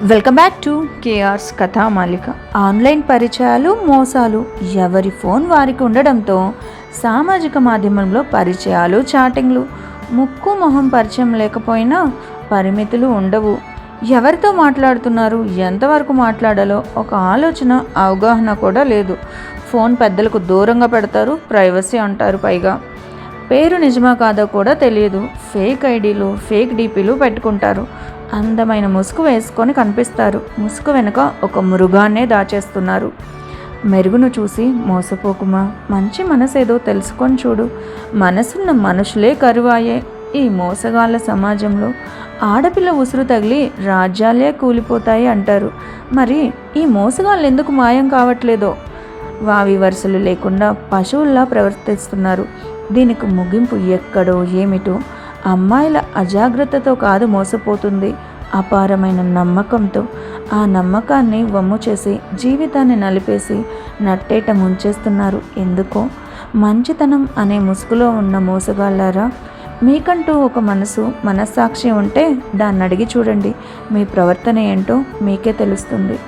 Welcome back to KR's Kathamalika. Online పరిచయాలు, మోసాలు ఎవరి ఫోన్ వారికి ఉండడంతో సామాజిక మాధ్యమంలో పరిచయాలు, చాటింగ్లు, ముక్కు మొహం పరిచయం లేకపోయినా పరిమితులు ఉండవు. ఎవరితో మాట్లాడుతున్నారు, ఎంతవరకు మాట్లాడాలో ఒక ఆలోచన, అవగాహన కూడా లేదు. ఫోన్ పెద్దలకు దూరంగా పెడతారు, ప్రైవసీ అంటారు. పైగా పేరు నిజమా కాదో కూడా తెలియదు. ఫేక్ ఐడీలు, ఫేక్ డీపీలు పెట్టుకుంటారు. అందమైన ముసుగు వేసుకొని కనిపిస్తారు. ముసుగు వెనుక ఒక మృగాన్నే దాచేస్తున్నారు. మెరుగును చూసి మోసపోకుమా, మంచి మనసేదో తెలుసుకొని చూడు. మనసున్న మనుషులే కరువాయే. ఈ మోసగాళ్ళ సమాజంలో ఆడపిల్ల ఉసురు తగిలి రాజ్యాలే కూలిపోతాయి అంటారు. మరి ఈ మోసగాళ్ళు ఎందుకు మాయం కావట్లేదో? వావి వరుసలు లేకుండా పశువుల్లా ప్రవర్తిస్తున్నారు. దీనికి ముగింపు ఎక్కడో ఏమిటో. అమ్మాయిల అజాగ్రత్తతో కాదు మోసపోతుంది, అపారమైన నమ్మకంతో. ఆ నమ్మకాన్ని వమ్ము చేసి జీవితాన్ని నలిపేసి నట్టేట ముంచేస్తున్నారు. ఎందుకో మంచితనం అనే ముసుగులో ఉన్న మోసగాళ్ళారా, మీకంటూ ఒక మనస్సాక్షి ఉంటే దాన్ని అడిగి చూడండి. మీ ప్రవర్తన ఏంటో మీకే తెలుస్తుంది.